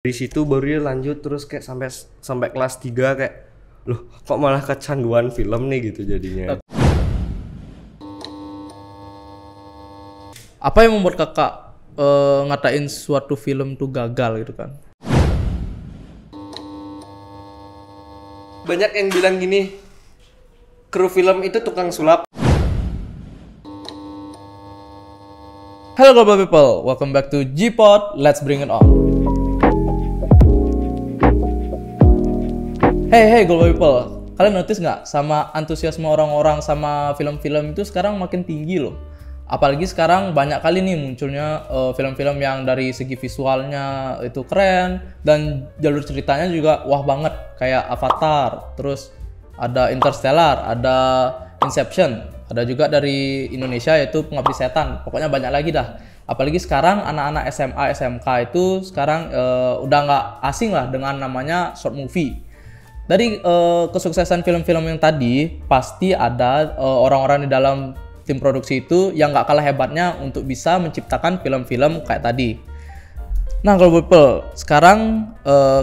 Dari situ baru dia lanjut terus kayak sampai kelas 3 kayak loh kok malah kecanduan film nih gitu jadinya. Apa yang membuat kakak ngatain suatu film tuh gagal gitu kan? Banyak yang bilang gini, kru film itu tukang sulap. Hello global people, welcome back to G-Pod, let's bring it on. Hey global people, kalian notice nggak sama antusiasme orang-orang sama film-film itu sekarang makin tinggi loh. Apalagi sekarang banyak kali nih munculnya film-film yang dari segi visualnya itu keren dan jalur ceritanya juga wah banget, kayak Avatar, terus ada Interstellar, ada Inception, ada juga dari Indonesia yaitu Pengabdi Setan. Pokoknya banyak lagi dah. Apalagi sekarang anak-anak SMA, SMK itu sekarang udah nggak asing lah dengan namanya short movie. Dari kesuksesan film-film yang tadi, pasti ada orang-orang di dalam tim produksi itu yang nggak kalah hebatnya untuk bisa menciptakan film-film kayak tadi. Nah, kalau people, sekarang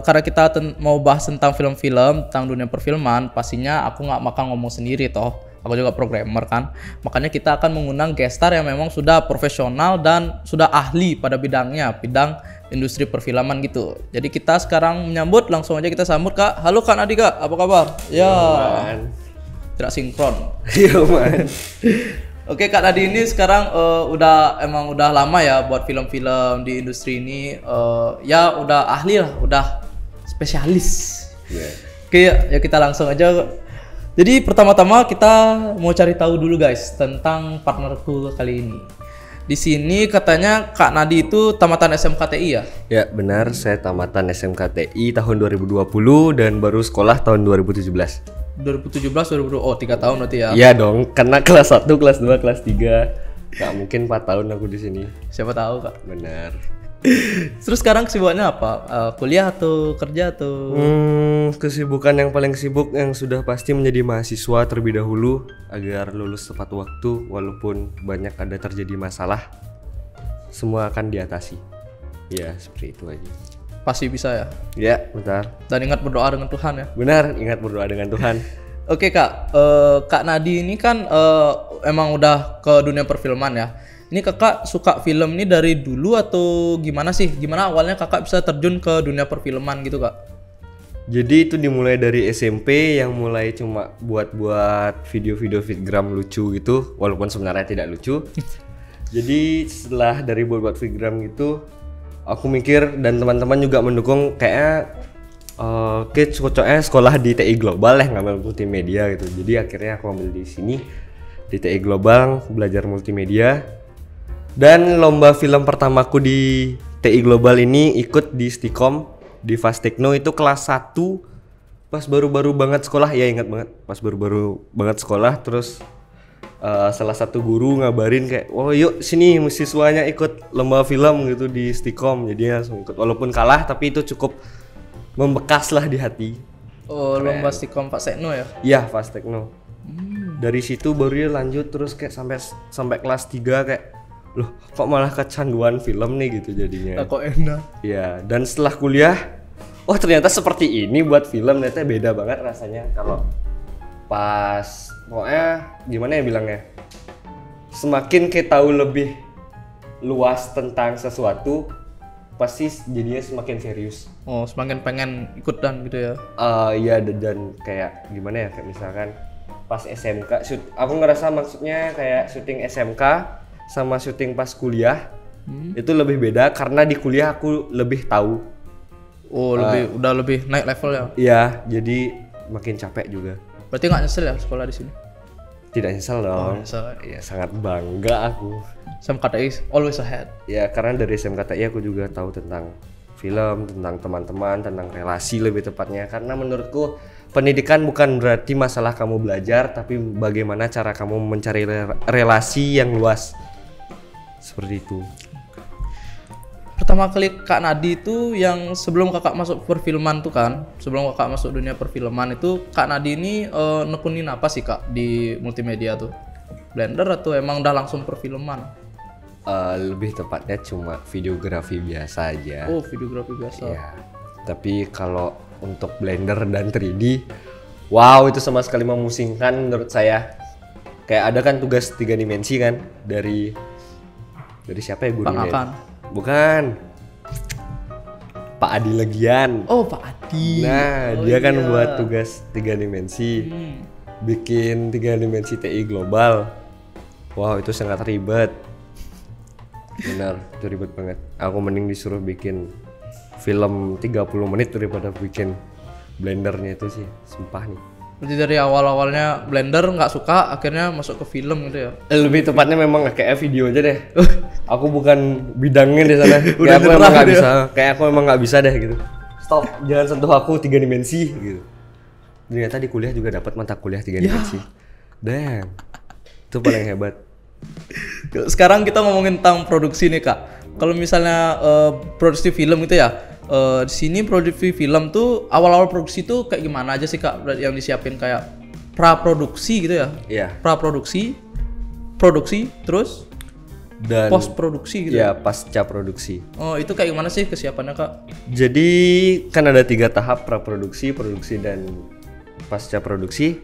karena kita mau bahas tentang film-film, tentang dunia perfilman, pastinya aku nggak makan ngomong sendiri toh. Aku juga programmer kan. Makanya kita akan mengundang guest star yang memang sudah profesional dan sudah ahli pada bidangnya, bidang industri perfilman gitu. Jadi kita sekarang menyambut, langsung aja kita sambut Kak. Halo Kak Nadi Kak, apa kabar? Ya. Tidak sinkron. Iya man. Oke Kak Nadi ini sekarang udah lama ya buat film-film di industri ini. Ya udah ahli lah, udah spesialis. Yeah. Oke ya kita langsung aja. Jadi pertama-tama kita mau cari tahu dulu guys tentang partnerku kali ini. Di sini katanya Kak Nadi itu tamatan SMKTI ya? Ya benar, saya tamatan SMKTI tahun 2020 dan baru sekolah tahun 2017. 2017, oh 3 tahun berarti ya? Iya dong, karena kelas 1, kelas 2, kelas 3. Gak mungkin 4 tahun aku di sini. Siapa tahu Kak. Benar. Terus sekarang kesibukannya apa? Kuliah atau kerja atau? Kesibukan yang paling sibuk yang sudah pasti menjadi mahasiswa terlebih dahulu agar lulus tepat waktu walaupun banyak ada terjadi masalah, semua akan diatasi. Ya seperti itu aja. Pasti bisa ya? Ya bentar. Dan ingat berdoa dengan Tuhan ya? Benar, ingat berdoa dengan Tuhan. Oke Kak, Kak Nadi ini kan emang udah ke dunia perfilman ya. Ini kakak suka film ini dari dulu atau gimana sih? Gimana awalnya kakak bisa terjun ke dunia perfilman gitu Kak? Jadi itu dimulai dari SMP yang mulai cuma buat video-video fitgram lucu gitu, walaupun sebenarnya tidak lucu. Jadi setelah dari buat fitgram gitu, aku mikir dan teman-teman juga mendukung kayaknya cocoknya sekolah di TI Global ya, ngambil multimedia gitu. Jadi akhirnya aku ambil di sini di TI Global belajar multimedia. Dan lomba film pertamaku di TI Global ini ikut di Stikom di Fast Techno itu kelas 1 pas baru-baru banget sekolah, ya ingat banget pas baru-baru banget sekolah. Terus salah satu guru ngabarin kayak oh yuk sini siswanya ikut lomba film gitu di Stikom, jadi langsung ikut walaupun kalah tapi itu cukup membekas lah di hati. Oh keren. Lomba Stikom Fast Techno ya? Iya Fast Techno. Dari situ baru dia lanjut terus kayak sampai kelas 3 kayak loh kok malah kecanduan film nih gitu jadinya. Kok enak. Iya, dan setelah kuliah oh ternyata seperti ini buat film, ternyata beda banget rasanya kalau pas pokoknya gimana ya bilangnya, semakin kita tahu lebih luas tentang sesuatu pasti jadinya semakin serius. Oh semakin pengen ikut dan gitu ya? Iya dan kayak gimana ya, kayak misalkan pas SMK aku ngerasa maksudnya kayak syuting SMK sama syuting pas kuliah itu lebih beda karena di kuliah aku lebih tahu. Oh udah lebih naik level ya? Iya, jadi makin capek juga. Berarti nggak nyesel ya sekolah di sini? Tidak nyesel dong. Nyesel. Iya, sangat bangga aku. SMKTI always ahead. Ya karena dari SMKTI aku juga tahu tentang film, tentang teman-teman, tentang relasi lebih tepatnya. Karena menurutku pendidikan bukan berarti masalah kamu belajar, tapi bagaimana cara kamu mencari relasi yang luas. Seperti itu. Pertama kali Kak Nadi itu yang sebelum kakak masuk perfilman tuh kan, sebelum kakak masuk dunia perfilman itu Kak Nadi ini nekunin apa sih Kak di multimedia tuh? Blender atau emang udah langsung perfilman? Lebih tepatnya cuma videografi biasa aja. Oh, videografi biasa. Ya. Tapi kalau untuk Blender dan 3D, wow itu sama sekali memusingkan menurut saya. Kayak ada kan tugas 3 dimensi kan dari siapa ya gurunya? Akan. Bukan. Pak Adi Legian. Oh, Pak Adi. Nah, dia kan buat tugas 3 dimensi. Bikin 3 dimensi TI global. Wow, itu sangat ribet. Benar, itu ribet banget. Aku mending disuruh bikin film 30 menit daripada bikin Blendernya itu sih, sumpah nih. Berarti dari awal-awalnya Blender nggak suka, akhirnya masuk ke film gitu ya? Lebih tepatnya memang kayak video aja deh. Aku bukan bidangnya di sana. Kayak aku emang nyerah nggak dia. bisa. Kayak aku emang nggak bisa deh gitu. Stop, jangan sentuh aku 3 dimensi gitu. Ternyata di kuliah juga dapat mata kuliah 3 dimensi. Damn, itu paling hebat. Sekarang kita ngomongin tentang produksi nih Kak. Kalau misalnya produksi film gitu ya, di sini produksi film tuh awal-awal produksi tuh kayak gimana aja sih Kak? Yang disiapin kayak pra-produksi gitu ya? Iya. Pra-produksi, produksi, terus Dan post-produksi gitu ya pasca produksi. Oh, itu kayak gimana sih kesiapannya Kak? Jadi kan ada 3 tahap, praproduksi, produksi, dan pasca produksi.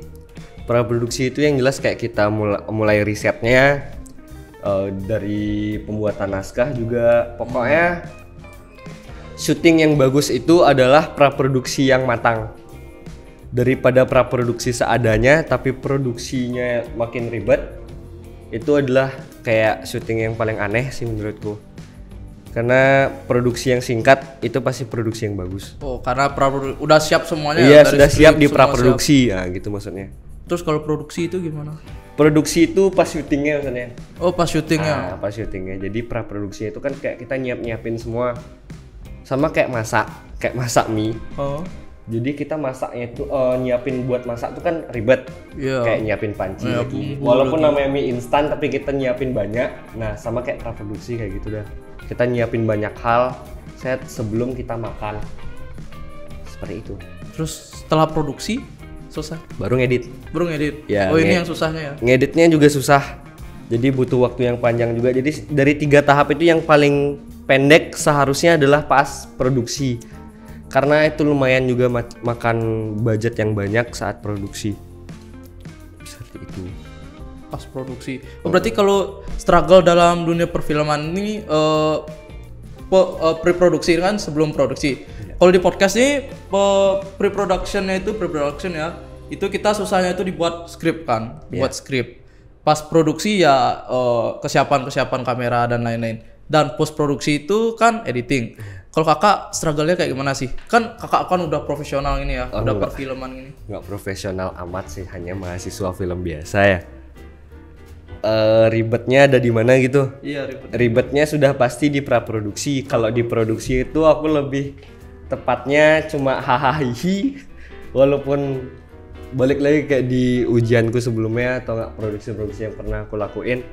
Praproduksi itu yang jelas kayak kita mulai risetnya, dari pembuatan naskah juga. Pokoknya syuting yang bagus itu adalah praproduksi yang matang. Daripada praproduksi seadanya tapi produksinya makin ribet, itu adalah kayak syuting yang paling aneh sih menurutku. Karena produksi yang singkat itu pasti produksi yang bagus. Oh, karena udah siap semuanya Iya, ya? Dari sudah siap skrip di semua praproduksi. Nah, gitu maksudnya. siap. Terus kalau produksi itu gimana? Produksi itu pas syutingnya maksudnya. Oh, pas syutingnya. Nah, pas syutingnya. Jadi praproduksi itu kan kayak kita nyiapin semua. Sama kayak masak mie. Oh. Jadi kita masaknya itu nyiapin buat masak tuh kan ribet. Iya. Kayak nyiapin panci. Iya, bumbu Walaupun namanya mie instan tapi kita nyiapin banyak. Nah, sama kayak praproduksi kayak gitu dah. Kita nyiapin banyak hal set sebelum kita makan. Seperti itu. Terus setelah produksi selesai, Baru ngedit. baru ngedit. Ya, Oh, ini yang susahnya ya. Ngeditnya juga susah. Jadi butuh waktu yang panjang juga. Jadi dari 3 tahap itu yang paling pendek seharusnya adalah pas produksi. Karena itu lumayan juga makan budget yang banyak saat produksi. Seperti itu. Pas produksi. Oh, berarti kalau struggle dalam dunia perfilman ini pre-produksi kan sebelum produksi. Kalau di podcast ini pre-production ya. Itu kita susahnya itu dibuat skrip kan, dibuat skrip. Pas produksi ya kesiapan kamera dan lain-lain. Dan post produksi itu kan editing. Kalau kakak struggle-nya kayak gimana sih? Kan kakak kan udah profesional ini ya, udah perfilman ini. Nggak profesional amat sih, hanya mahasiswa film biasa ya. Ribetnya ada di mana gitu? Iya, ribet. Ribetnya sudah pasti di praproduksi. Kalau di produksi itu aku lebih tepatnya cuma hahaha. Walaupun balik lagi kayak di ujianku sebelumnya atau nggak produksi-produksi yang pernah aku lakuin.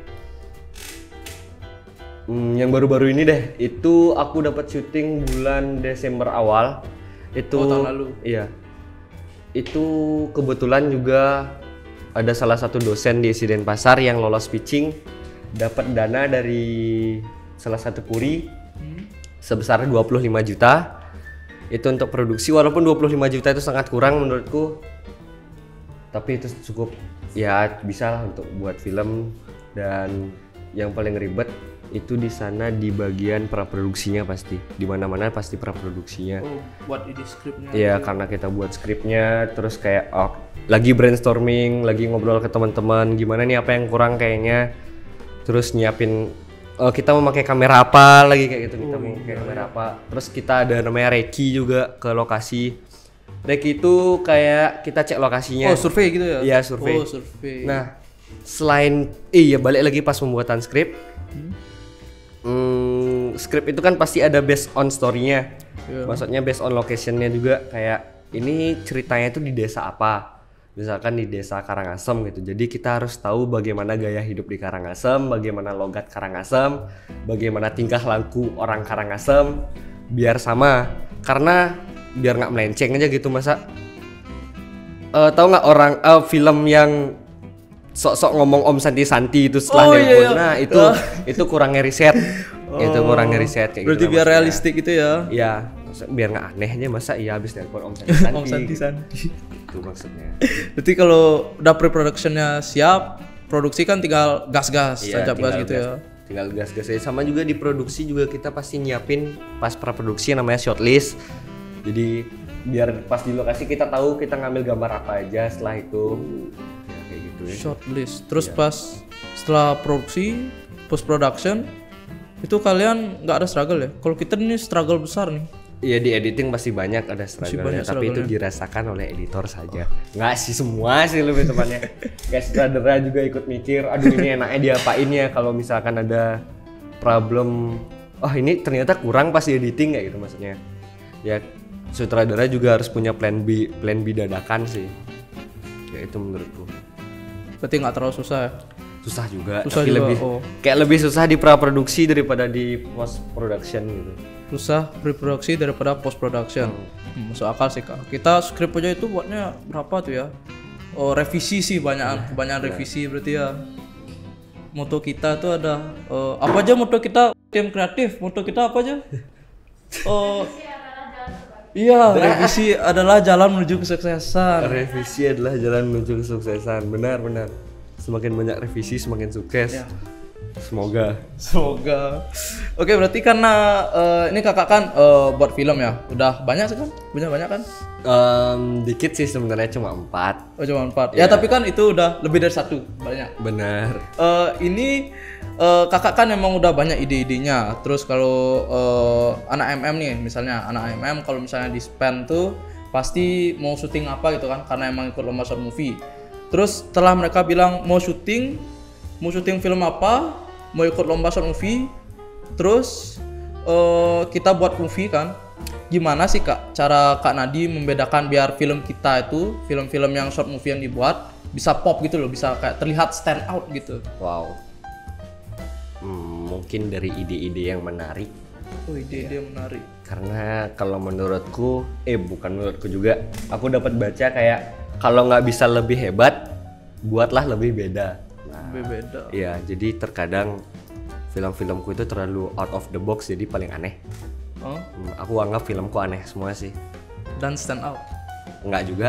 Yang baru-baru ini deh, itu aku dapat syuting bulan Desember awal. Itu tahun lalu. Iya. Itu kebetulan juga ada salah satu dosen di SI Denpasar yang lolos pitching, dapat dana dari salah satu puri sebesar 25 juta. Itu untuk produksi, walaupun 25 juta itu sangat kurang menurutku. Tapi itu cukup ya bisa lah untuk buat film. Dan yang paling ribet itu di sana di bagian praproduksinya pasti. Di mana-mana pasti praproduksinya. Oh, buat ide skripnya. Iya, karena kita buat skripnya, terus kayak lagi brainstorming, lagi ngobrol ke teman-teman, gimana nih apa yang kurang kayaknya. Terus nyiapin kita mau pakai kamera apa lagi kayak gitu, kita mau pakai kamera apa. Terus kita ada namanya Reki juga ke lokasi. Reki itu kayak kita cek lokasinya. Oh, survei gitu ya? Iya, survei. Oh, survei. Nah, selain balik lagi pas pembuatan skrip. Skrip itu kan pasti ada based on story-nya. Iya. Maksudnya based on location-nya juga, kayak ini ceritanya itu di desa apa. Misalkan di desa Karangasem gitu. Jadi kita harus tahu bagaimana gaya hidup di Karangasem, bagaimana logat Karangasem, bagaimana tingkah laku orang Karangasem biar sama. Karena biar nggak melenceng aja gitu masa. Tahu nggak orang film yang sok-sok ngomong Om Santi-Santi itu setelah iya, nelpon. iya. Nah, itu kurangnya riset. Itu kurangnya riset kayak Berarti gitu. biar realistik gitu ya. Iya, biar nggak aneh aja masa iya habis nelpon Om Santi-Santi. Om Santi-Santi. Itu maksudnya. Berarti kalau udah pre-productionnya siap, produksi kan tinggal gas-gas, Iya, tancap gas tinggal gitu ya. Tinggal gas-gas aja. Sama juga di produksi juga kita pasti nyiapin pas praproduksi namanya shortlist. Jadi biar pas di lokasi kita tahu kita ngambil gambar apa aja setelah itu. Ya, kayak gitu ya. Shortlist. Terus pas setelah produksi, post production itu kalian nggak ada struggle ya? Kalau kita ini struggle besar nih. Iya di editing pasti banyak ada struggle-nya, banyak tapi itu struggle-nya. dirasakan oleh editor saja. Nggak sih semua sih lebih tepatnya. Kayak sutradara juga ikut mikir, aduh ini enaknya diapain ya kalau misalkan ada problem. Oh ini ternyata kurang pas di editing kayak gitu maksudnya. Ya sutradara juga harus punya plan B dadakan sih. Ya itu menurutku. Berarti nggak terlalu susah ya? Susah juga, Susah tapi juga, lebih oh. kayak lebih susah di praproduksi daripada di post production gitu. Susah pre-produksi daripada post production. Masuk akal sih Kak. Kita skrip aja itu buatnya berapa tuh ya? Oh, revisi sih banyak revisi berarti ya. Moto kita tuh ada apa aja moto kita tim kreatif, moto kita apa aja? Iya, revisi adalah jalan menuju kesuksesan. Revisi adalah jalan menuju kesuksesan. Benar. Semakin banyak revisi semakin sukses. Ya. Semoga. Oke, berarti karena ini kakak kan buat film ya. Udah banyak sih kan? Banyak kan? Dikit sih sebenarnya cuma 4. Oh, cuma 4. Ya, tapi kan itu udah lebih dari 1. Banyak. Benar. Ini kakak kan emang udah banyak ide-idenya. Terus kalau anak MM nih, misalnya anak MM kalau misalnya di spend tuh pasti mau syuting apa gitu kan? Karena emang ikut lomba short movie. Terus setelah mereka bilang mau syuting film apa, mau ikut lomba short movie, terus kita buat movie kan. Gimana sih Kak cara Kak Nadi membedakan biar film kita itu, film-film yang short movie yang dibuat bisa pop gitu loh, bisa kayak terlihat stand out gitu. Wow. Mungkin dari ide-ide yang menarik. Oh, ide-ide yang menarik. Karena kalau menurutku, bukan menurutku juga, aku dapat baca kayak kalau nggak bisa lebih hebat, buatlah lebih beda. Beda. Iya, jadi terkadang film-filmku itu terlalu out of the box jadi paling aneh. Oh, Aku anggap filmku aneh semua sih. dan stand out. Enggak juga.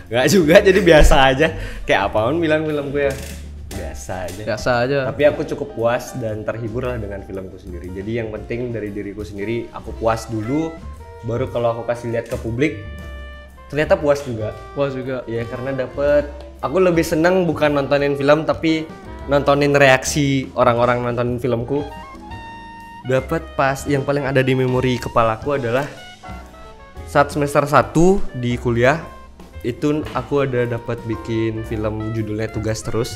Enggak juga, jadi biasa aja. Kayak apaan bilang filmku ya? Biasa aja. Biasa aja. Tapi aku cukup puas dan terhibur lah dengan filmku sendiri. Jadi yang penting dari diriku sendiri, aku puas dulu, baru kalau aku kasih lihat ke publik, ternyata puas juga. Puas juga. Ya karena aku lebih seneng bukan nontonin film tapi nontonin reaksi orang-orang nontonin filmku. Dapat pas yang paling ada di memori kepalaku adalah saat semester 1 di kuliah itu aku ada dapat bikin film judulnya Tugas Terus.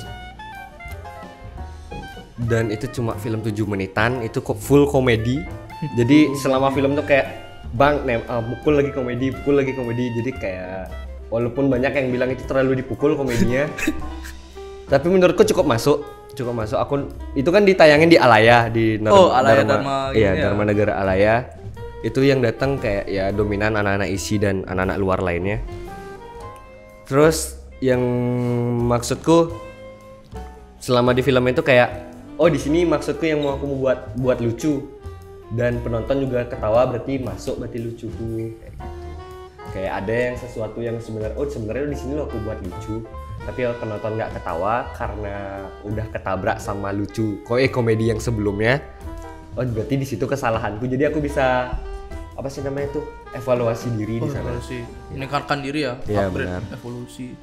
Dan itu cuma film 7 menitan, itu full komedi. Jadi selama film tuh kayak pukul lagi komedi. Jadi kayak walaupun banyak yang bilang itu terlalu dipukul komedinya. Tapi menurutku cukup masuk. Aku itu kan ditayangin di Alaya di Alaya Dharma. Iya, Dharma Negara Alaya. Itu yang datang kayak ya dominan anak-anak isi dan anak-anak luar lainnya. Terus yang maksudku selama di film itu kayak di sini maksudku yang mau aku buat lucu dan penonton juga ketawa berarti lucuku kayak ada yang sesuatu yang sebenarnya di sini lo aku buat lucu tapi penonton nggak ketawa karena udah ketabrak sama lucu komedi yang sebelumnya. Berarti di situ kesalahanku, jadi aku bisa apa sih namanya tuh evaluasi diri di sana. Meningkatkan diri ya. Iya, Upgrade, benar. evolusi.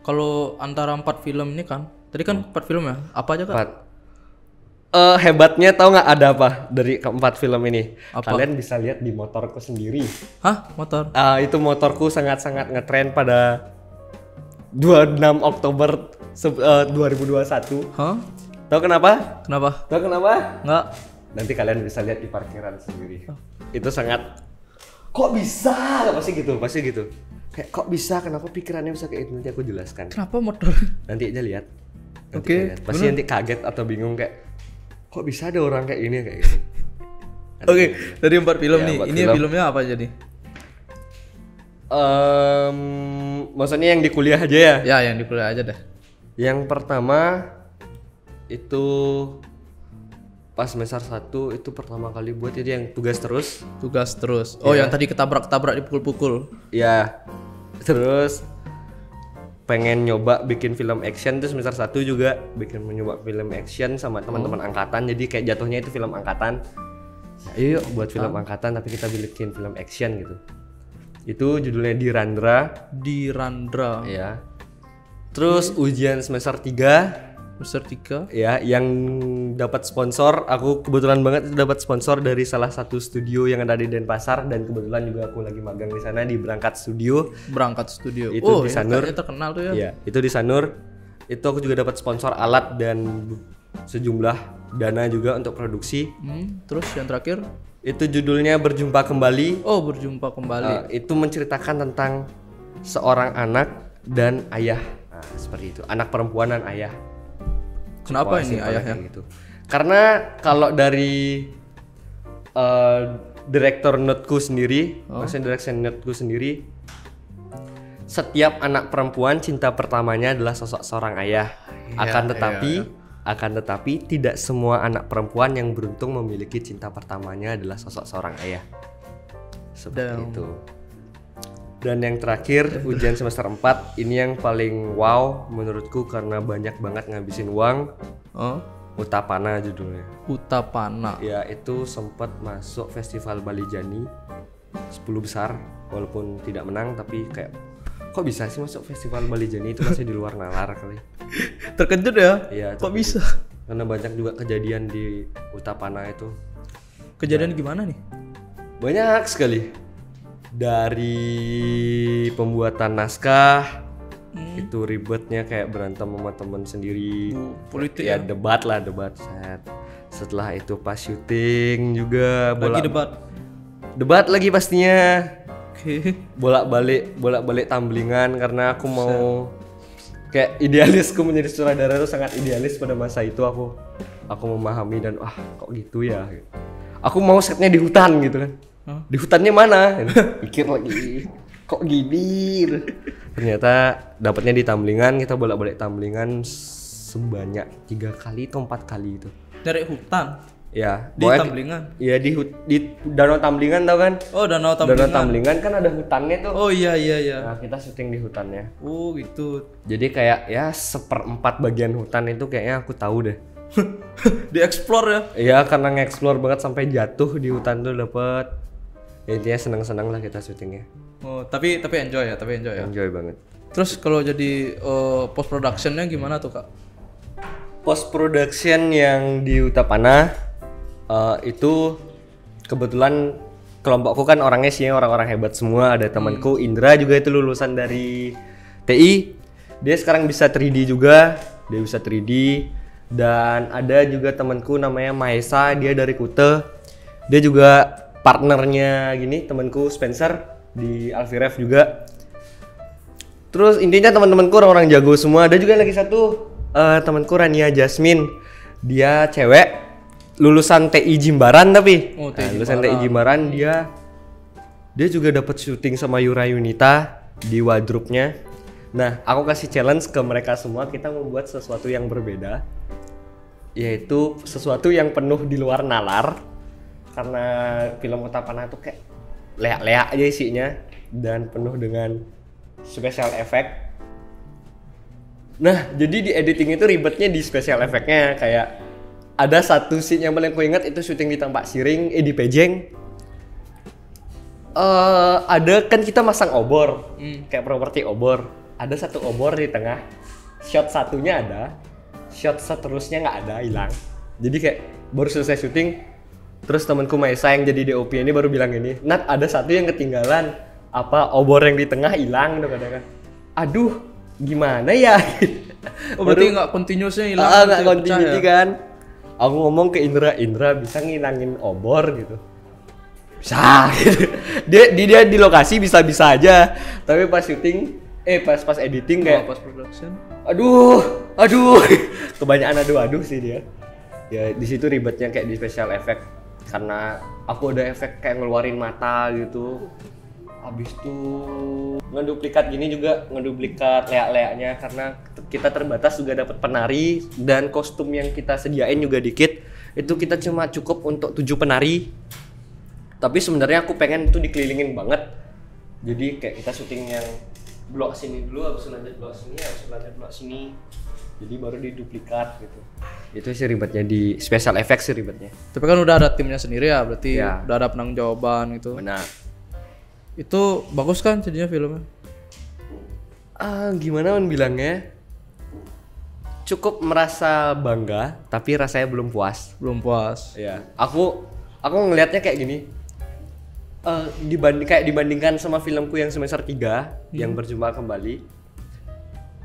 Kalau antara 4 film ini kan, tadi kan 4 film ya, apa aja Kak? 4. Hebatnya tahu nggak ada apa dari keempat film ini? Apa? Kalian bisa lihat di motorku sendiri. Hah? Motor? Itu motorku sangat-sangat ngetren pada 26 Oktober 2021. Hah? Tahu kenapa? Kenapa? Tahu kenapa? Nggak? Nanti kalian bisa lihat di parkiran sendiri. Itu sangat kok bisa? Pasti gitu. Kayak kok bisa? Kenapa pikirannya bisa kayak itu? Nanti aku jelaskan. Kenapa motor? Nanti aja lihat. Oke, Pasti nanti kaget atau bingung kayak kok bisa ada orang kayak ini kayak gitu. Oke, dari 4 film Ya, nih. 4 Ini film. filmnya apa aja nih? Maksudnya yang di kuliah aja ya? Ya, yang di kuliah aja deh. Yang pertama itu pas semester 1 itu pertama kali buat itu yang tugas terus. Tugas terus. Oh, yang tadi ketabrak-ketabrak dipukul-pukul. Ya. Terus pengen nyoba bikin film action tuh semester 1 juga nyoba film action sama teman-teman angkatan. Jadi kayak jatuhnya itu film angkatan. Ayo yuk buat film angkatan tapi kita bikin film action gitu. Itu judulnya Dirandra. Dirandra. Ya. Terus ujian semester 3 Semester 3. ya yang dapat sponsor, aku kebetulan banget itu dapat sponsor dari salah satu studio yang ada di Denpasar dan kebetulan juga aku lagi magang di sana di Berangkat Studio. Berangkat Studio. Itu di Sanur. Kayaknya terkenal tuh ya. Iya, itu di Sanur. Itu aku juga dapat sponsor alat dan sejumlah dana juga untuk produksi. Terus yang terakhir? Itu judulnya Berjumpa Kembali. Oh, Berjumpa Kembali. Itu menceritakan tentang seorang anak dan ayah. Nah, seperti itu. Anak perempuan dan ayah. Kenapa ini Simpel ayahnya? kayak gitu. Karena kalau dari direktur noteku sendiri, maksudnya direction noteku sendiri, setiap anak perempuan cinta pertamanya adalah sosok seorang ayah. Akan tetapi tidak semua anak perempuan yang beruntung memiliki cinta pertamanya adalah sosok seorang ayah. Seperti itu. Dan yang terakhir ujian semester 4 ini yang paling wow menurutku karena banyak banget ngabisin uang. Utapana judulnya. Utapana. Ya itu sempat masuk festival Bali Jani 10 besar walaupun tidak menang tapi kayak kok bisa sih masuk festival Bali Jani itu masih di luar nalar kali. Terkejut ya? Iya. Kok bisa? Karena banyak juga kejadian di Utapana itu. Kejadian gimana nih? Banyak sekali. Dari pembuatan naskah itu ribetnya kayak berantem sama teman sendiri. Politik ya debat set. Setelah itu pas syuting juga debat lagi pastinya. bolak-balik tumblingan karena aku mau kayak idealisku menjadi sutradara itu sangat idealis pada masa itu. Aku memahami dan kok gitu ya. Aku mau setnya di hutan gitu kan. Di hutannya mana? Pikir lagi. Kok gini? Ternyata dapatnya di Tamblingan. Kita bolak-balik Tamblingan sebanyak 3 kali atau 4 kali itu. Dari hutan? Ya. Di Tamblingan? Iya di Danau Tamblingan tau kan? Oh, Danau Tamblingan. Danau Tamblingan kan ada hutannya tuh. Oh iya. Nah kita syuting di hutannya. Oh gitu. Jadi kayak ya 1/4 bagian hutan itu kayaknya aku tahu deh. Dieksplor ya? Iya karena nge-explore banget sampai jatuh di hutan tuh dapet. Ya, intinya senang-senang lah kita syutingnya. Oh tapi enjoy ya, Enjoy banget. Terus kalau jadi post productionnya gimana tuh kak? Post production yang di Utapana itu kebetulan kelompokku kan orangnya sih orang-orang hebat semua. Ada temanku Indra juga itu lulusan dari TI. Dia sekarang bisa 3D juga. Dia bisa 3D. Dan ada juga temanku namanya Maesa, dia dari Kute. Dia juga partnernya gini, temanku Spencer di Alviref juga. Terus intinya teman-temanku orang-orang jago semua. Ada juga lagi satu temanku Rania Jasmine. Dia cewek, lulusan TI Jimbaran tapi. Lulusan TI Jimbaran dia juga dapat syuting sama Yura Yunita di Wardrobe-nya. Nah, aku kasih challenge ke mereka semua, kita membuat sesuatu yang berbeda. Yaitu sesuatu yang penuh di luar nalar. Karena film Utapana itu kayak leak-leak aja isinya dan penuh dengan special effect. Nah, jadi di editing itu ribetnya di special effect-nya. Kayak ada satu scene yang paling aku ingat itu syuting di Tampak Siring, di Pejeng. Ada kan kita masang obor, kayak properti obor. Ada satu obor di tengah, shot satunya ada, shot seterusnya nggak ada, hilang. Jadi kayak baru selesai syuting. Terus temanku Maesa yang jadi DOP ini baru bilang gini, Nat ada satu yang ketinggalan, obor yang di tengah hilang tuh kadang-kadang. Aduh, gimana ya? Berarti nggak continuousnya hilang? Nggak continuity kan? Aku ngomong ke Indra bisa ngilangin obor gitu. Bisa. Gitu. Dia di lokasi bisa-bisa aja, tapi pas syuting, pas editing kayak. Pas production. Aduh, kebanyakan aduh sih dia. Ya di situ ribetnya kayak di special effect. Karena aku ada efek kayak ngeluarin mata gitu. Habis itu ngeduplikat gini juga, ngeduplikat leak-leaknya karena kita terbatas juga dapat penari dan kostum yang kita sediain juga dikit. Itu kita cuma cukup untuk 7 penari. Tapi sebenarnya aku pengen itu dikelilingin banget. Jadi kayak kita syuting yang blok sini dulu, habis lanjut blok sini, habis lanjut blok sini. Jadi baru diduplikat gitu. Itu sih ribetnya di special effects sih ribetnya. Tapi kan udah ada timnya sendiri ya, berarti Ya. udah ada penanggung jawaban gitu. Benar. Itu bagus kan jadinya filmnya? Gimana bilangnya? Cukup merasa bangga, tapi rasanya belum puas. Belum puas. Ya, aku ngelihatnya kayak gini. Dibandingkan sama filmku yang semester 3 yang Berjumpa Kembali.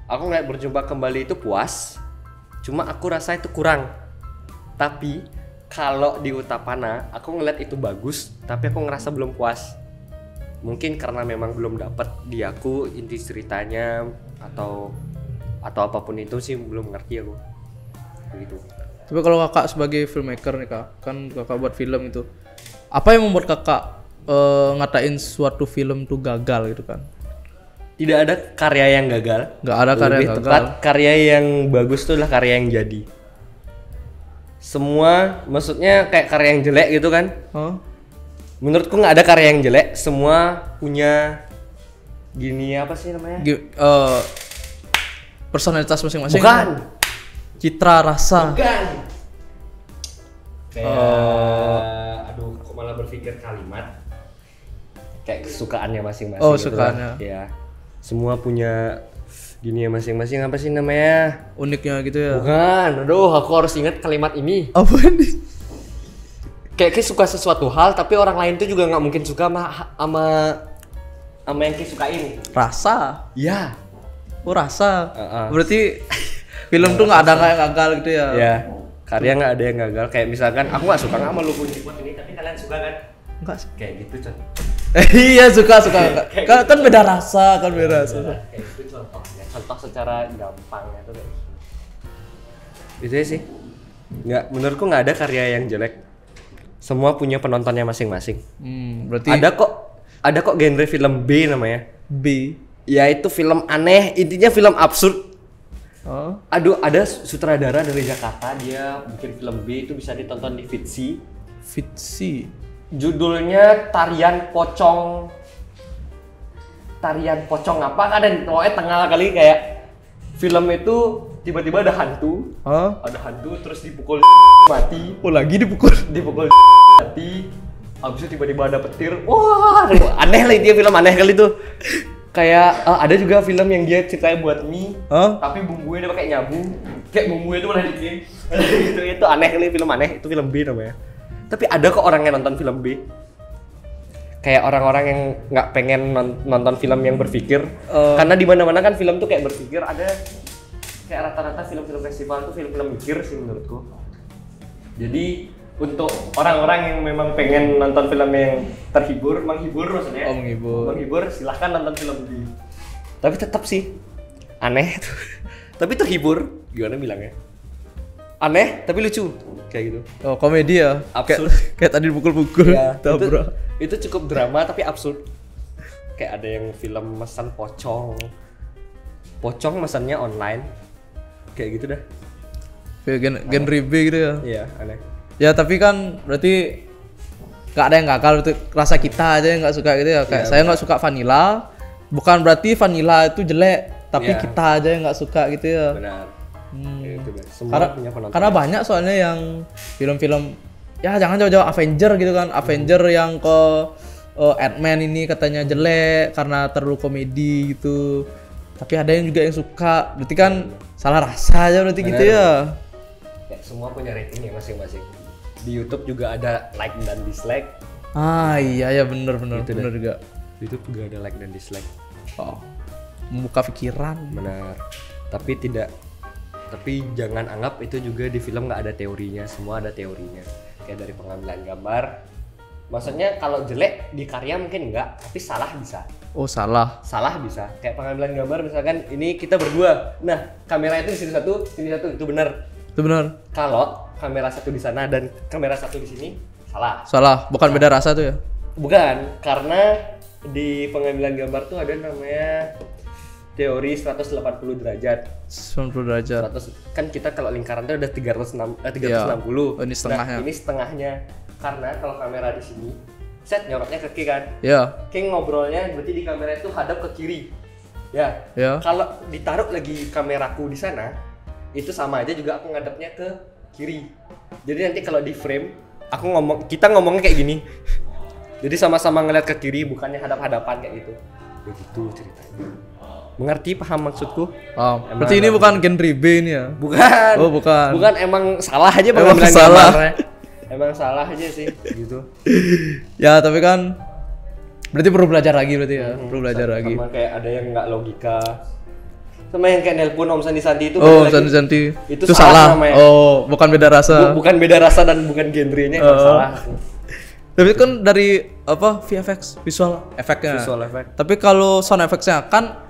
Aku ngeliat Berjumpa Kembali itu puas. Cuma aku rasa itu kurang. Tapi kalau di Utapana, aku ngeliat itu bagus, tapi aku ngerasa belum puas. Mungkin karena memang belum dapat di aku inti ceritanya atau apapun itu sih belum ngerti aku. Begitu. Tapi kalau kakak sebagai filmmaker nih kak, kan kakak buat film itu, apa yang membuat kakak ngatain suatu film tuh gagal gitu kan? Tidak ada karya yang gagal. Nggak ada karya Lebih yang tepat, gagal. karya yang bagus itu adalah karya yang jadi. Semua, maksudnya kayak karya yang jelek gitu kan? Oh? Menurutku nggak ada karya yang jelek. Semua punya gini apa sih namanya? Personalitas masing-masing. Bukan. Citra rasa. Bukan. Kayak, aduh, aku malah berpikir kalimat. Kayak kesukaannya masing-masing. Oh, gitu sukaannya. lah. Ya. Semua punya gini ya masing-masing, apa sih namanya? Uniknya gitu ya. Bukan. Aduh, aku harus ingat kalimat ini. Apa nih? Kayak suka sesuatu hal tapi orang lain tuh juga nggak mungkin suka sama yang Ki sukain. Rasa. Ya. Oh rasa. Uh-uh. Berarti film tuh nggak ada kayak gagal gitu ya? Ya. Karya nggak ada yang gagal. Kayak misalkan aku nggak suka sama logo Cipuat ini tapi kalian suka kan? Enggak sih. Kayak gitu Con. Iya suka. Kan beda rasa, kan beda rasa. Kayak itu contohnya. Contoh secara gampangnya tuh kayak gitu. Itu aja sih. Nggak, menurutku nggak ada karya yang jelek. Semua punya penontonnya masing-masing. Berarti Ada kok genre film B namanya. B. Ya itu film aneh, intinya film absurd. Oh. Aduh, ada sutradara dari Jakarta, dia bikin film B itu bisa ditonton di Vidsi. Fitsi. Judulnya Tarian Pocong apa kan, dan pokoknya tengah kali kayak film itu tiba-tiba ada hantu. Oh. Ada hantu terus dipukul mati. Oh lagi dipukul. Mati. Habis itu tiba-tiba ada petir. Wah, aneh lah dia, film aneh kali tuh. Kayak ada juga film yang dia ceritanya buat mie, tapi bumbunya dia pakai nyabu. Kayak bumbunya itu malah dikirim. itu aneh kali, film aneh, itu film B namanya. Tapi ada kok orang yang nonton film B. Kayak orang-orang yang nggak pengen nonton film yang berpikir. Karena di mana-mana kan film tuh kayak berpikir, ada kayak rata-rata film-film festival tuh film-film mikir sih menurutku. Jadi untuk orang-orang yang memang pengen nonton film yang menghibur maksudnya. Oh, menghibur. Silahkan nonton film B. Tapi tetap sih aneh tuh. Tapi terhibur, gimana bilangnya? Aneh tapi lucu, kayak gitu. Oh, komedi ya. Absurd. Kayak tadi dipukul-pukul. Ya, Tabrak. itu cukup drama tapi absurd. Kayak ada yang film mesan pocong mesannya online. Kayak gitu dah. Kayak genre B gitu ya. Iya, aneh. Ya tapi kan berarti nggak ada yang gagal, itu rasa kita aja yang nggak suka gitu ya. Kayak saya nggak suka vanilla, bukan berarti vanilla itu jelek, tapi kita aja yang nggak suka gitu ya. Benar. Itu semua punya penonton. Karena banyak soalnya yang film-film ya jangan jauh-jauh Avenger gitu kan, Avenger yang ke Ant-Man ini katanya jelek karena terlalu komedi gitu. Tapi ada yang juga yang suka, berarti kan salah rasa aja berarti. Bener. Gitu ya. Ya. Semua punya ratingnya masing-masing. Di YouTube juga ada like dan dislike. Ah iya ya bener Gitu juga. Di YouTube juga ada like dan dislike. Oh, membuka pikiran. Benar. Tapi jangan anggap itu juga di film nggak ada teorinya. Semua ada teorinya. Kayak dari pengambilan gambar. Maksudnya kalau jelek di karya mungkin enggak, tapi salah bisa. Oh salah Bisa. Kayak pengambilan gambar misalkan ini kita berdua. Nah, kamera itu di sini satu, itu benar. Itu benar. Kalau kamera satu di sana dan kamera satu di sini salah. Bukan beda rasa tuh ya? Bukan, karena di pengambilan gambar tuh ada namanya teori 180 derajat. 90 derajat. 100, kan kita kalau lingkaran tuh udah 360. Oh, ini setengahnya. Nah, ini setengahnya. Karena kalau kamera di sini, set nyorotnya ke kiri kan. Ya. King ngobrolnya berarti di kamera itu hadap ke kiri. Ya. Ya. Kalau ditaruh lagi kameraku di sana, itu sama aja juga aku ngadepnya ke kiri. Jadi nanti kalau di frame, kita ngomongnya kayak gini. Jadi sama-sama ngeliat ke kiri, bukannya hadap-hadapan kayak gitu. Begitu ceritanya. Mengerti, paham maksudku? Berarti ini bukan genre B ini ya? Bukan. Oh, bukan. Bukan, emang salah aja Emang pengambilan salah. gambarnya. Emang salah aja sih gitu. Ya, tapi kan berarti perlu belajar lagi berarti ya. Perlu belajar lagi. Sama kayak ada yang nggak logika. Sama yang kayak nelpon Om Santi itu. Oh, Santi. Itu Itu salah salah. namanya. Oh, bukan beda rasa. Bukan beda rasa dan bukan genrenya, emang salah. Tapi kan dari apa VFX, visual effect-nya. Visual effect. Tapi kalau sound effects-nya kan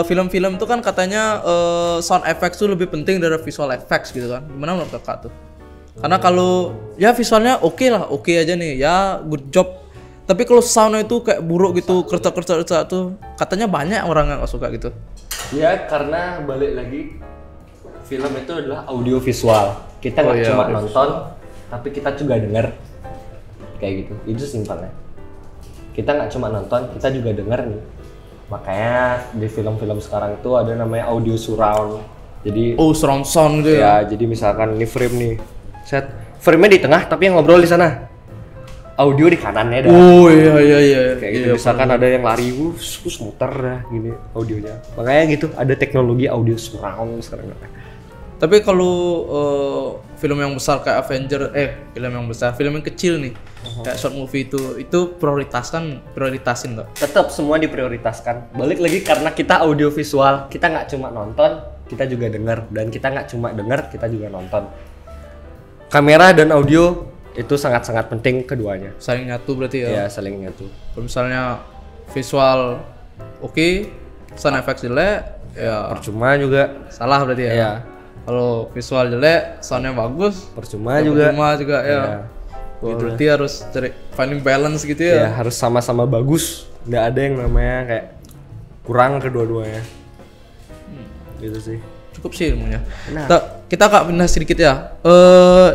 film-film itu kan katanya sound effects tuh lebih penting dari visual effects gitu kan. Gimana menurut kakak tuh? Karena kalau ya visualnya oke aja nih, ya good job. Tapi kalau soundnya itu kayak buruk gitu, kerca tuh katanya banyak orang yang gak suka gitu. Ya karena balik lagi film itu adalah audio visual. Kita nggak cuma nonton, tapi kita juga dengar. Kayak gitu. Itu simpelnya. Kita nggak cuma nonton, kita juga dengar nih. Makanya di film-film sekarang itu ada namanya audio surround. Jadi surround sound gitu ya. Jadi misalkan ini frame nih. Set frame-nya di tengah tapi yang ngobrol di sana. Audio di kanannya dah. Oh iya. Kayak gitu. Misalkan ada yang lari, muter dah gini audionya. Makanya gitu, ada teknologi audio surround sekarang. Tapi kalau film yang besar kayak film yang kecil nih, kayak short movie itu prioritasin tuh. Tetap semua diprioritaskan. Balik lagi karena kita audio visual, kita nggak cuma nonton, kita juga dengar, dan kita nggak cuma dengar, kita juga nonton. Kamera dan audio itu sangat-sangat penting keduanya. Saling nyatu berarti ya? Iya, saling nyatu. Kalau misalnya visual oke, sound effects jelek, ya percuma juga. Salah berarti ya? Iya. Kalau visual jelek, soundnya bagus, percuma juga ya. Iya. Berarti harus cari finding balance gitu ya? Ya harus sama-sama bagus. Nggak ada yang namanya kayak kurang kedua-duanya. Gitu sih. Cukup sih ilmunya. Nah. Kita kak pindah sedikit ya.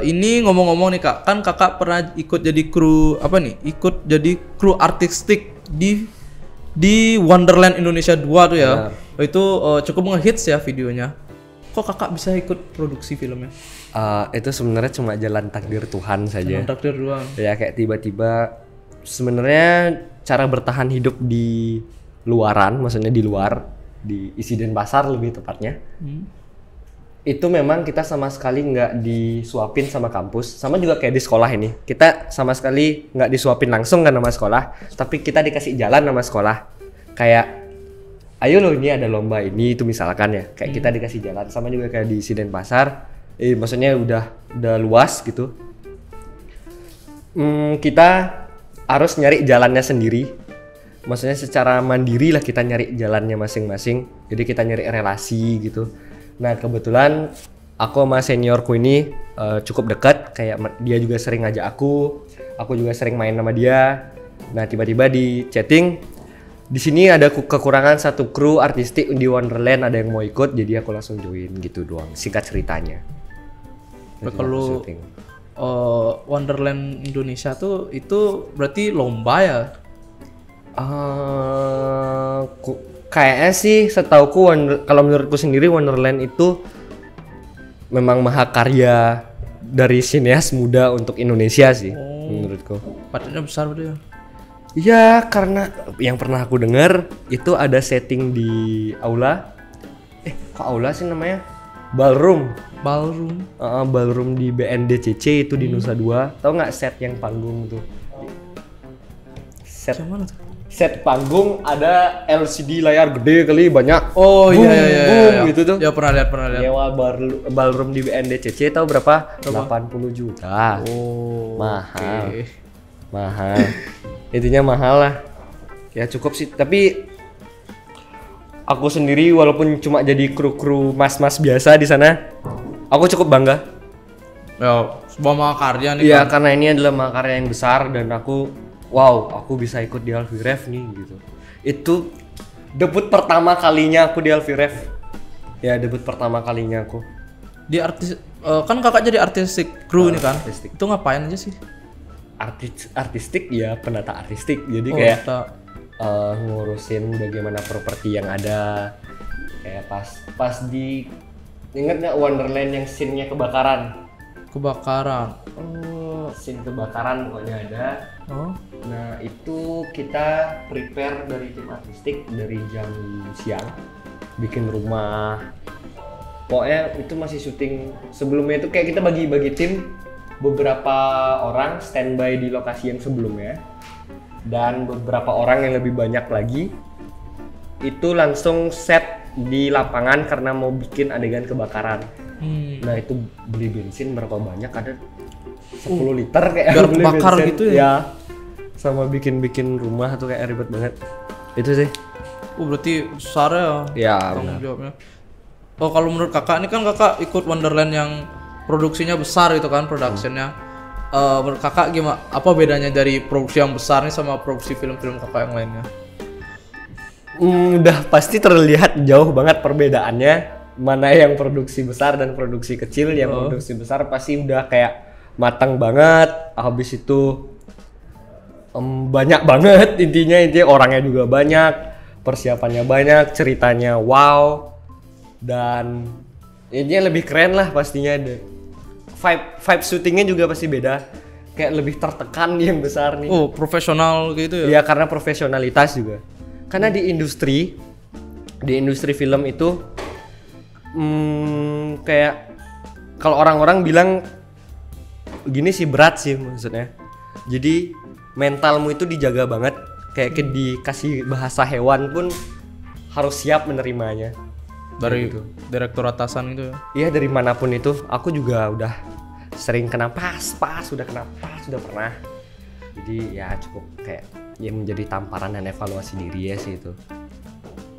Ini ngomong-ngomong nih kak, kan kakak pernah ikut jadi kru Ikut jadi kru artistik di Wonderland Indonesia 2 tuh ya. Itu cukup ngehits ya videonya. Kok kakak bisa ikut produksi filmnya? Itu sebenarnya cuma jalan takdir Tuhan saja. Jalan takdir doang. Ya kayak tiba-tiba sebenarnya cara bertahan hidup di luaran, maksudnya di luar, di isi Denpasar lebih tepatnya. Itu memang kita sama sekali nggak disuapin sama kampus, sama juga kayak di sekolah ini. Kita sama sekali nggak disuapin langsung kan sama sekolah, tapi kita dikasih jalan sama sekolah. Kayak ayo loh ini ada lomba ini itu misalkan ya, kayak kita dikasih jalan, sama juga kayak di isi Denpasar. Maksudnya udah luas gitu. Kita harus nyari jalannya sendiri. Maksudnya secara mandiri lah kita nyari jalannya masing-masing. Jadi kita nyari relasi gitu. Nah kebetulan aku sama seniorku ini cukup dekat. Kayak dia juga sering ngajak aku juga sering main sama dia. Nah tiba-tiba di chatting, di sini ada kekurangan satu kru artistik di Wonderland, ada yang mau ikut, jadi aku langsung join gitu doang. Singkat ceritanya. Kalau Wonderland Indonesia tuh itu berarti lomba ya? Kayaknya sih setauku kalau menurutku sendiri Wonderland itu memang mahakarya dari sineas muda untuk Indonesia sih menurutku. Budgetnya besar berarti ya? Iya, karena yang pernah aku dengar itu ada setting di aula. Kok aula sih namanya? Ballroom di BNDCC itu di Nusa Dua. Tahu nggak set yang panggung tuh? Set mana tuh? Set panggung ada LCD layar gede kali banyak. Oh iya gitu tuh. Ya pernah lihat. Nyewa ballroom di BNDCC tahu berapa? 80 juta. Oh. Mahal. Okay. Mahal. Intinya mahal lah. Ya cukup sih, tapi aku sendiri walaupun cuma jadi kru mas-mas biasa di sana, aku cukup bangga. Ya, sebuah mahakarya nih. Iya, karena ini adalah mahakarya yang besar dan aku wow, aku bisa ikut di Alfie Rev nih gitu. Itu debut pertama kalinya aku di Alfie Rev. Ya, debut pertama kalinya aku. Di artis kan kakak jadi artistik kru ini kan. Artistik. Itu ngapain aja sih? Artistik ya, penata artistik. Jadi Oh, kayak tak. ngurusin bagaimana properti yang ada. Kayak pas di ingat nggak Wonderland yang scene-nya kebakaran? Kebakaran. Oh. Scene kebakaran pokoknya ada. Oh. Nah itu kita prepare dari tim artistik dari jam siang, bikin rumah. Pokoknya itu masih syuting. Sebelumnya itu kayak kita bagi-bagi tim, beberapa orang standby di lokasi yang sebelumnya, dan beberapa orang yang lebih banyak lagi itu langsung set di lapangan karena mau bikin adegan kebakaran. Nah itu beli bensin berapa banyak, ada 10 liter kayak Biar beli kebakar bensin. gitu ya? Sama bikin rumah tuh kayak ribet banget. Itu sih. Berarti besar ya Ya tanggung benar. jawabnya. Oh, kalau menurut kakak, ini kan kakak ikut Wonderland yang produksinya besar gitu kan, productionnya. Menurut kakak gimana? Apa bedanya dari produksi yang besar nih sama produksi film-film kakak yang lainnya? Udah pasti terlihat jauh banget perbedaannya. Mana yang produksi besar dan produksi kecil. Yang produksi besar pasti udah kayak matang banget. Habis itu banyak banget intinya orangnya juga banyak, persiapannya banyak, ceritanya wow, dan intinya lebih keren lah pastinya. Vibe syutingnya juga pasti beda, kayak lebih tertekan yang besar nih. Oh, profesional gitu ya? Ya karena profesionalitas juga. Karena di industri film itu kayak kalau orang-orang bilang gini sih, berat sih maksudnya. Jadi mentalmu itu dijaga banget, kayak dikasih bahasa hewan pun harus siap menerimanya. Dari direktur atasan gitu ya? Iya, dari manapun itu. Aku juga udah sering kena pas, udah kena pas, udah pernah. Jadi ya cukup kayak ya menjadi tamparan dan evaluasi diri ya sih itu.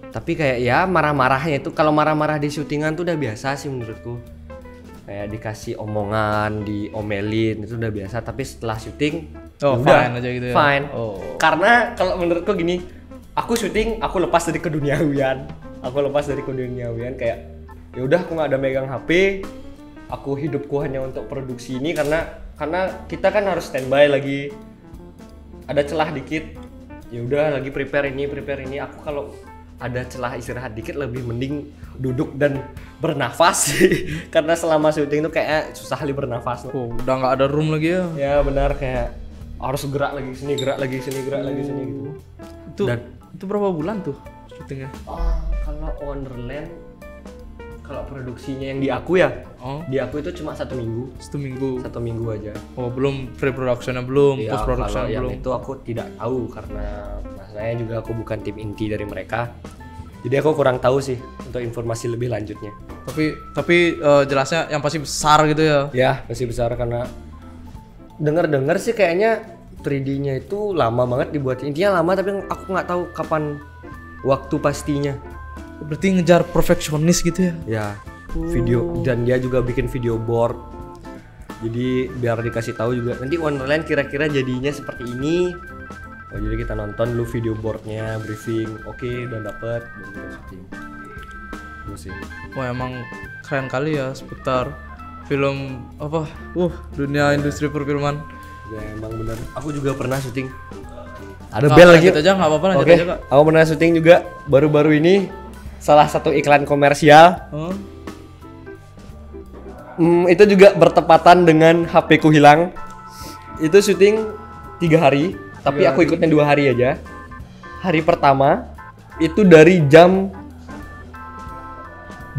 Tapi kayak ya marah-marahnya itu, kalau marah-marah di syutingan tuh udah biasa sih menurutku. Kayak dikasih omongan, diomelin itu udah biasa. Tapi setelah syuting, Oh, udah fine aja gitu ya? fine. Oh. Karena kalau menurutku gini, aku syuting, aku lepas dari keduniawian. Kayak ya udah, aku nggak ada megang HP. Aku hidupku hanya untuk produksi ini karena kita kan harus standby lagi. Ada celah dikit, ya udah lagi prepare ini. Aku kalau ada celah istirahat dikit lebih mending duduk dan bernafas sih. Karena selama syuting tuh kayak susah kali bernafas. Oh, udah nggak ada room lagi ya? Ya benar, kayak harus gerak lagi sini gitu. Itu berapa bulan tuh syutingnya? Kalau Wonderland, kalau produksinya yang di aku ya, di aku itu cuma 1 minggu. 1 minggu. 1 minggu aja. Oh, belum pre-productionnya belum, Ya, post production kalau yang belum. itu aku tidak tahu karena masalahnya juga aku bukan tim inti dari mereka. Jadi aku kurang tahu sih untuk informasi lebih lanjutnya. Tapi jelasnya yang pasti besar gitu ya. Ya, masih besar karena dengar sih kayaknya 3D-nya itu lama banget dibuat. Intinya lama, tapi aku nggak tahu kapan waktu pastinya. Berarti ngejar perfeksionis gitu ya. Ya, video, dan dia juga bikin video board. Jadi biar dikasih tahu juga nanti Wonderland kira-kira jadinya seperti ini. Oh, jadi kita nonton dulu video boardnya, briefing. Oke, udah dapet, dan kita syuting. Terus sih. Wah, emang keren kali ya seputar film apa? Dunia industri perfilman. Ya emang bener. Aku juga pernah syuting. Ada Nggak, bel lagi. lanjut aja, nggak apa-apa, lanjut Oke, aja, Kak. aku pernah syuting juga baru-baru ini. Salah satu iklan komersial. Oh. Itu juga bertepatan dengan HP ku hilang. Itu syuting 3 hari, tapi aku ikutnya 2 hari aja. Hari pertama itu dari jam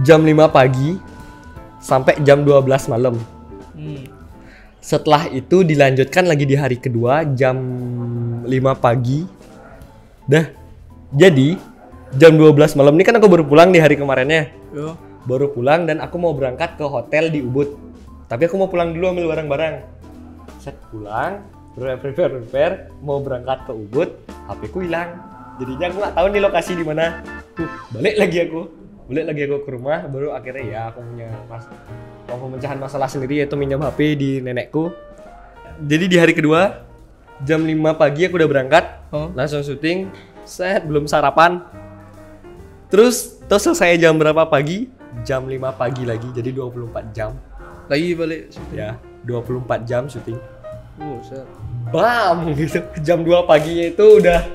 5 pagi sampai jam 12 malam. Setelah itu dilanjutkan lagi di hari kedua jam 5 pagi. Dah. Jadi jam 12 malam ini kan aku baru pulang di hari kemarinnya. Yo. Baru pulang dan aku mau berangkat ke hotel di Ubud. Tapi aku mau pulang dulu ambil barang-barang. Set pulang, prepare, mau berangkat ke Ubud, HP ku hilang. Jadinya aku nggak tahu nih lokasi di mana. Balik lagi aku ke rumah. Baru akhirnya ya aku punya pemecahan masalah sendiri, yaitu minjam HP di nenekku. Jadi di hari kedua Jam 5 pagi aku udah berangkat, Oh. langsung syuting. Set, belum sarapan. Terus selesai jam berapa pagi? Jam 5 pagi lagi, jadi 24 jam. Lagi balik. Ya, 24 jam syuting. Set. Bam gitu. Jam 2 paginya itu udah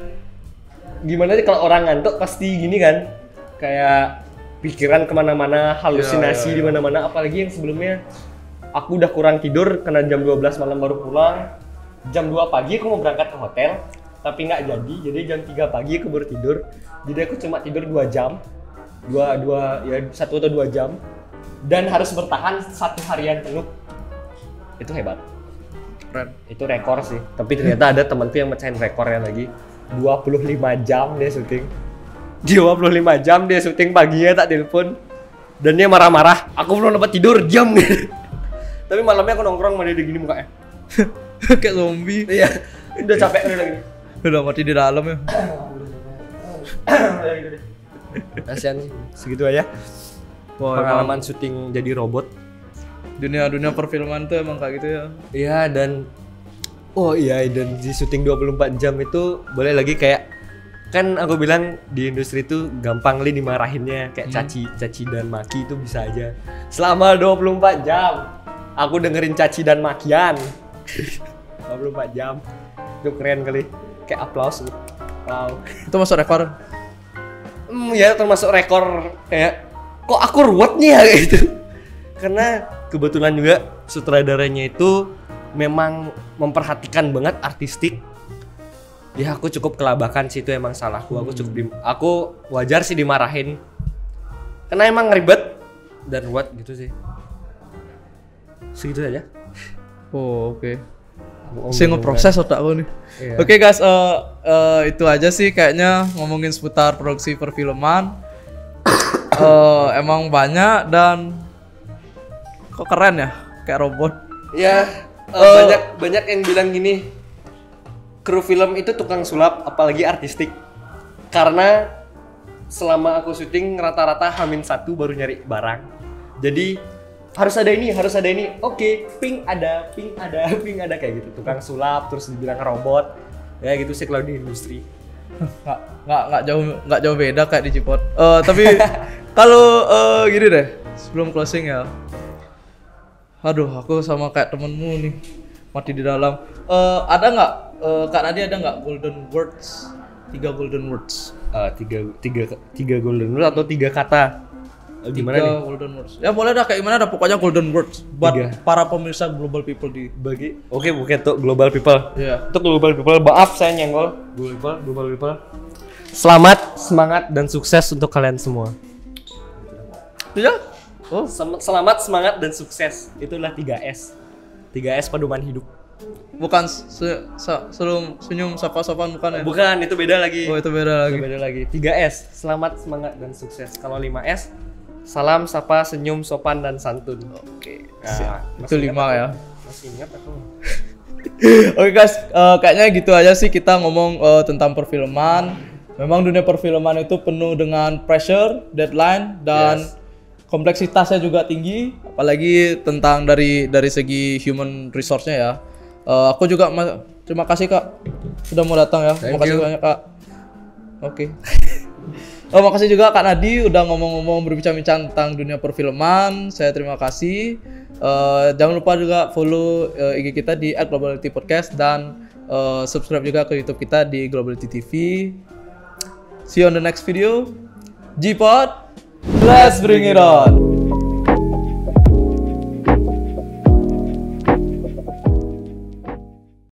gimana sih kalau orang ngantuk pasti gini kan. Kayak pikiran kemana-mana, halusinasi di mana-mana. Apalagi yang sebelumnya aku udah kurang tidur karena jam 12 malam baru pulang. Jam 2 pagi aku mau berangkat ke hotel, tapi nggak jadi. Jadi jam 3 pagi aku baru tidur. Jadi aku cuma tidur 2 jam. 1 atau 2 jam. Dan harus bertahan 1 harian penuh. Itu hebat. Keren. Itu rekor sih. Tapi ternyata ada temanku yang mecahin rekornya lagi. 25 jam dia syuting. 25 jam dia syuting, paginya tak telepon. Dan dia marah-marah. Aku belum dapat tidur, diam gitu. Tapi malamnya aku nongkrong sama dia gini mukanya. Kayak zombie. Iya, udah capek udah gini. Udah mati di dalam ya. Kasihan sih. Segitu aja. Wah, Pengalaman syuting jadi robot. dunia perfilman tuh emang kayak gitu ya. Iya, dan di syuting 24 jam itu boleh lagi kayak kan aku bilang di industri itu gampang li dimarahinnya kayak caci dan maki itu bisa aja. Selama 24 jam aku dengerin caci dan makian. 24 jam. Itu keren kali. Kayak aplaus. Wow. Itu masuk rekor. Ya termasuk rekor kayak kok aku ruwet nih ya kayak gitu. Karena kebetulan juga sutradaranya itu memang memperhatikan banget artistik. Ya aku cukup kelabakan sih, itu emang salahku. Aku wajar sih dimarahin. Karena emang ribet dan ruwet gitu sih. Segitu aja. Oh, oke. Saya ngeproses otakku nih. Iya. Oke guys, itu aja sih kayaknya ngomongin seputar produksi perfilman. Emang banyak dan kok keren ya, kayak robot. Ya, banyak yang bilang gini, kru film itu tukang sulap, apalagi artistik. Karena selama aku syuting rata-rata H-1 baru nyari barang. Jadi harus ada ini. Oke, ping ada kayak gitu. Tukang sulap terus dibilang robot. Ya gitu sih kalau di industri. Nggak jauh beda kayak di Cipot. Tapi kalau gini deh, sebelum closing ya. Aduh, aku sama kayak temenmu nih mati di dalam. Ada nggak Kak Nadi ada nggak golden words? 3 golden words. Tiga golden words atau 3 kata? Gimana 3 nih? golden words. Ya boleh dah kayak gimana dah, pokoknya golden words buat para pemirsa Global People di Bagi. Oke, untuk global people. Iya. Untuk global people, maaf saya nyenggol. Global people. Selamat, semangat dan sukses untuk kalian semua. Iya? Oh, selamat, semangat dan sukses. Itulah 3S. 3S pedoman hidup. Bukan senyum sapa-sapaan bukan ya? Bukan, itu beda lagi. Oh, itu beda lagi. Itu beda lagi. 3S, selamat, semangat dan sukses. Kalau 5S, salam, sapa, senyum, sopan dan santun. Oke. Nah, Itu 5 ya. Masih ingat aku. Oke guys, kayaknya gitu aja sih kita ngomong tentang perfilman. Memang dunia perfilman itu penuh dengan pressure, deadline, dan kompleksitasnya juga tinggi. Apalagi tentang dari segi human resource-nya ya. Aku juga terima kasih Kak sudah mau datang ya. Terima kasih banyak Kak. Oke. Makasih juga Kak Nadi udah ngomong-ngomong berbincang-bincang tentang dunia perfilman. Saya terima kasih. Jangan lupa juga follow IG kita di @globalitypodcast dan subscribe juga ke YouTube kita di Globality TV. See you on the next video. G-Pod, let's bring it on.